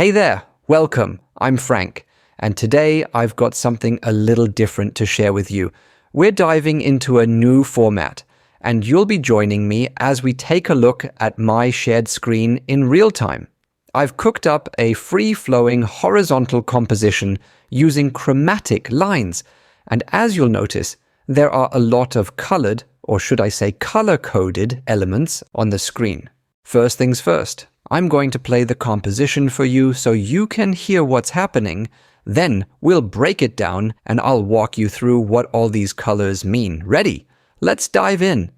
Hey there, welcome. I'm Frank, and today I've got something a little different to share with you. We're diving into a new format, and you'll be joining me as we take a look at my shared screen in real time. I've cooked up a free-flowing horizontal composition using chromatic lines, and as you'll notice, there are a lot of colored, or should I say color-coded, elements on the screen. First things first, I'm going to play the composition for you so you can hear what's happening. Then we'll break it down and I'll walk you through what all these colors mean. Ready? Let's dive in.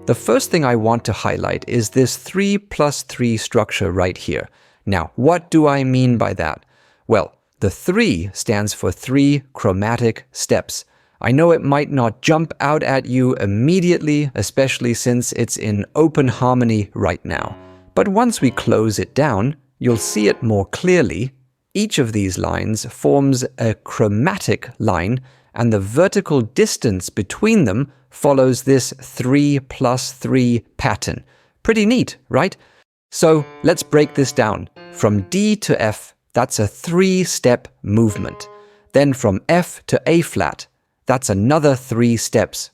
The first thing I want to highlight is this 3+3 structure right here. Now, what do I mean by that? Well, the 3 stands for 3 chromatic steps. I know it might not jump out at you immediately, especially since it's in open harmony right now. But once we close it down, you'll see it more clearly. Each of these lines forms a chromatic line, and the vertical distance between them follows this 3+3 pattern. Pretty neat, right? So let's break this down. From D to F, that's a 3-step movement. Then from F to A flat, that's another 3 steps.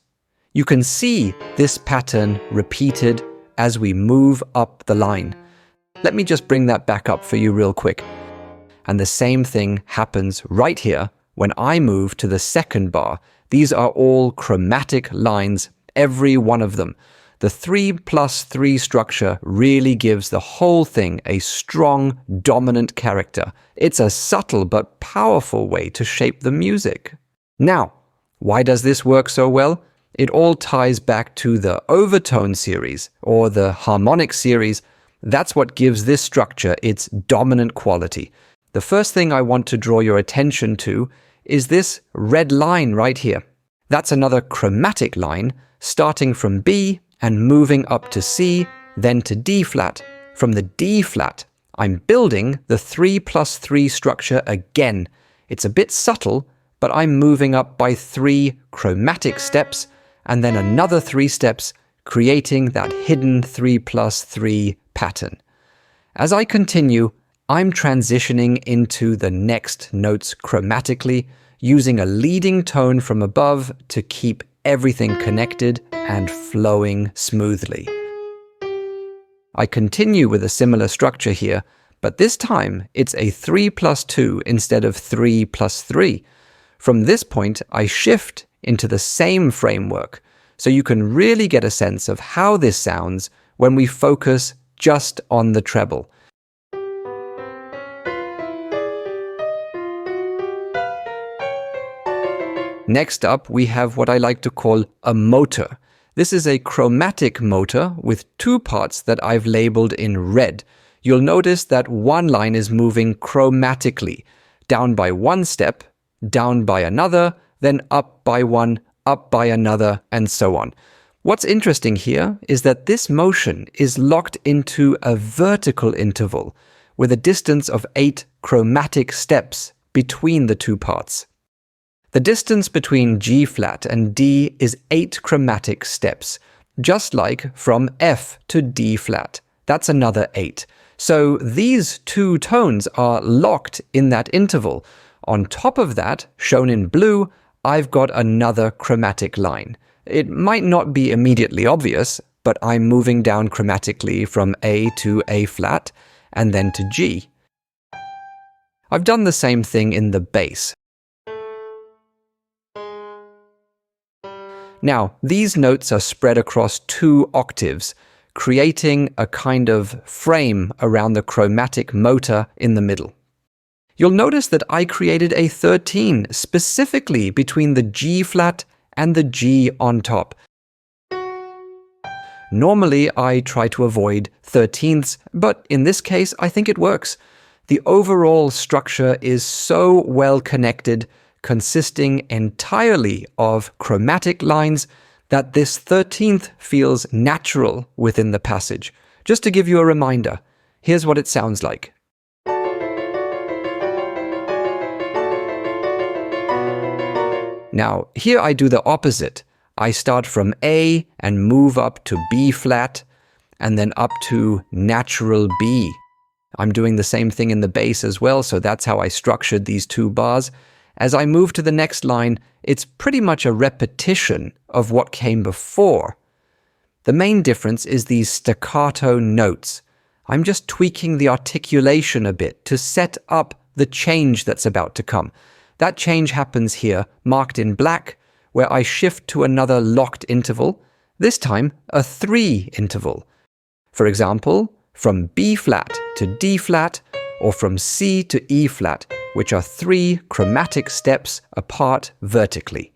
You can see this pattern repeated as we move up the line. Let me just bring that back up for you real quick. And the same thing happens right here when I move to the second bar. These are all chromatic lines, every one of them. The 3+3 structure really gives the whole thing a strong, dominant character. It's a subtle but powerful way to shape the music. Now, why does this work so well? It all ties back to the overtone series, or the harmonic series. That's what gives this structure its dominant quality. The first thing I want to draw your attention to is this red line right here. That's another chromatic line, starting from B and moving up to C, then to D flat. From the D flat, I'm building the 3+3 structure again. It's a bit subtle, but I'm moving up by 3 chromatic steps, and then another 3 steps, creating that hidden 3+3 pattern. As I continue, I'm transitioning into the next notes chromatically, using a leading tone from above to keep everything connected and flowing smoothly. I continue with a similar structure here, but this time it's a 3+2 instead of 3+3. From this point, I shift into the same framework, so you can really get a sense of how this sounds when we focus just on the treble. Next up, we have what I like to call a motor. This is a chromatic motor with 2 parts that I've labeled in red. You'll notice that one line is moving chromatically, down by 1 step, down by another, then up by 1, up by another, and so on. What's interesting here is that this motion is locked into a vertical interval with a distance of 8 chromatic steps between the 2 parts. The distance between G flat and D is 8 chromatic steps, just like from F to D flat. That's another 8. So these 2 tones are locked in that interval. On top of that, shown in blue, I've got another chromatic line. It might not be immediately obvious, but I'm moving down chromatically from A to A flat, and then to G. I've done the same thing in the bass. Now, these notes are spread across 2 octaves, creating a kind of frame around the chromatic motor in the middle. You'll notice that I created a 13 specifically between the G flat and the G on top. Normally, I try to avoid 13ths, but in this case, I think it works. The overall structure is so well connected, consisting entirely of chromatic lines that this 13th feels natural within the passage. Just to give you a reminder, here's what it sounds like. Now, here I do the opposite. I start from A and move up to B flat, and then up to natural B. I'm doing the same thing in the bass as well, so that's how I structured these two bars. As I move to the next line, it's pretty much a repetition of what came before. The main difference is these staccato notes. I'm just tweaking the articulation a bit to set up the change that's about to come. That change happens here, marked in black, where I shift to another locked interval, this time a 3 interval. For example, from B flat to D flat, or from C to E flat, which are 3 chromatic steps apart vertically.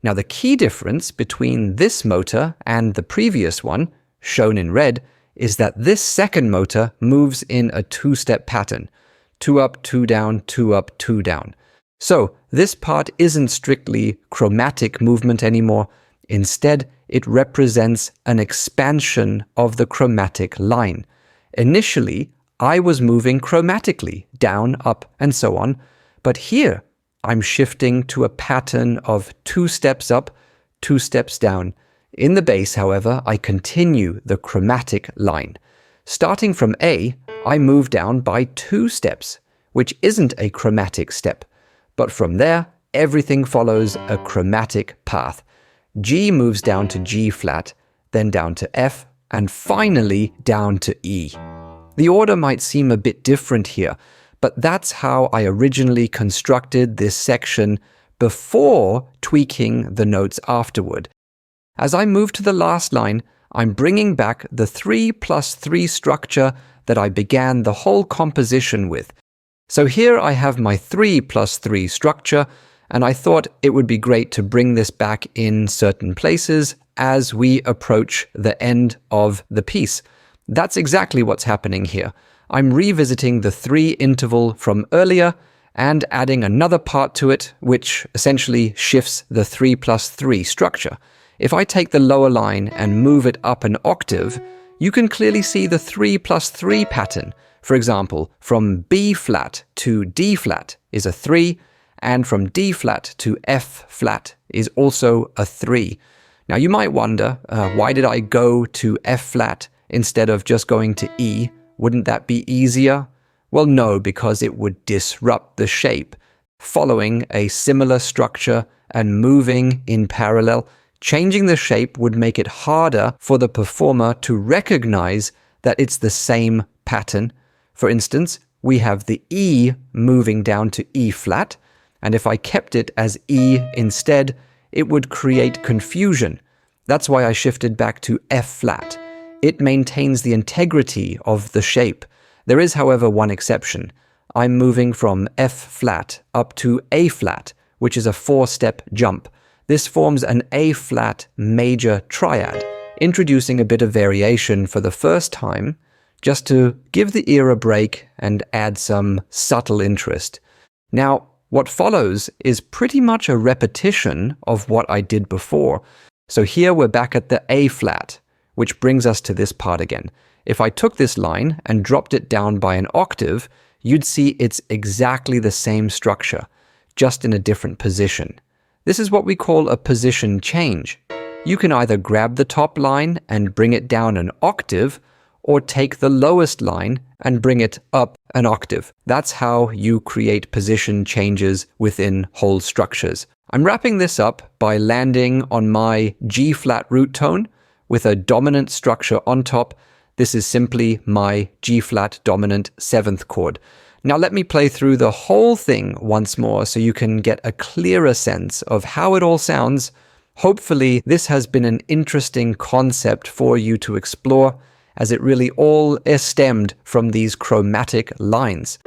Now the key difference between this motor and the previous one, shown in red, is that this second motor moves in a 2-step pattern. 2 up, 2 down, 2 up, 2 down. So this part isn't strictly chromatic movement anymore. Instead, it represents an expansion of the chromatic line. Initially, I was moving chromatically, down, up, and so on, but here I'm shifting to a pattern of 2 steps up, 2 steps down. In the bass, however, I continue the chromatic line. Starting from A, I move down by 2 steps, which isn't a chromatic step. But from there, everything follows a chromatic path. G moves down to G flat, then down to F, and finally down to E. The order might seem a bit different here, but that's how I originally constructed this section before tweaking the notes afterward. As I move to the last line, I'm bringing back the 3+3 structure that I began the whole composition with. So here I have my 3+3 structure, and I thought it would be great to bring this back in certain places as we approach the end of the piece. That's exactly what's happening here. I'm revisiting the 3 interval from earlier and adding another part to it, which essentially shifts the 3+3 structure. If I take the lower line and move it up an octave, you can clearly see the 3+3 pattern. For example, from B flat to D flat is a 3, and from D flat to F flat is also a 3. Now you might wonder, why did I go to F flat instead of just going to E? Wouldn't that be easier? Well, no, because it would disrupt the shape. Following a similar structure and moving in parallel, changing the shape would make it harder for the performer to recognize that it's the same pattern. For instance, we have the E moving down to E flat, and if I kept it as E instead, it would create confusion. That's why I shifted back to F flat. It maintains the integrity of the shape. There is, however, one exception. I'm moving from F flat up to A flat, which is a 4-step jump. This forms an A flat major triad, introducing a bit of variation for the first time, just to give the ear a break and add some subtle interest. Now, what follows is pretty much a repetition of what I did before. So here we're back at the A flat, which brings us to this part again. If I took this line and dropped it down by an octave, you'd see it's exactly the same structure, just in a different position. This is what we call a position change. You can either grab the top line and bring it down an octave, or take the lowest line and bring it up an octave. That's how you create position changes within whole structures. I'm wrapping this up by landing on my G flat root tone with a dominant structure on top. This is simply my G flat dominant 7th chord. Now let me play through the whole thing once more so you can get a clearer sense of how it all sounds. Hopefully this has been an interesting concept for you to explore, as it really all is stemmed from these chromatic lines.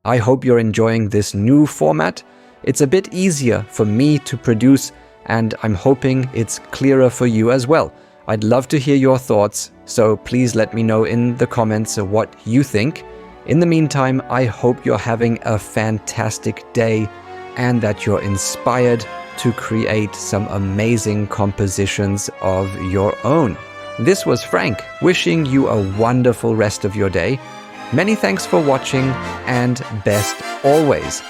I hope you're enjoying this new format. It's a bit easier for me to produce, and I'm hoping it's clearer for you as well. I'd love to hear your thoughts, so please let me know in the comments what you think. In the meantime, I hope you're having a fantastic day and that you're inspired to create some amazing compositions of your own. This was Frank, wishing you a wonderful rest of your day. Many thanks for watching, and best always.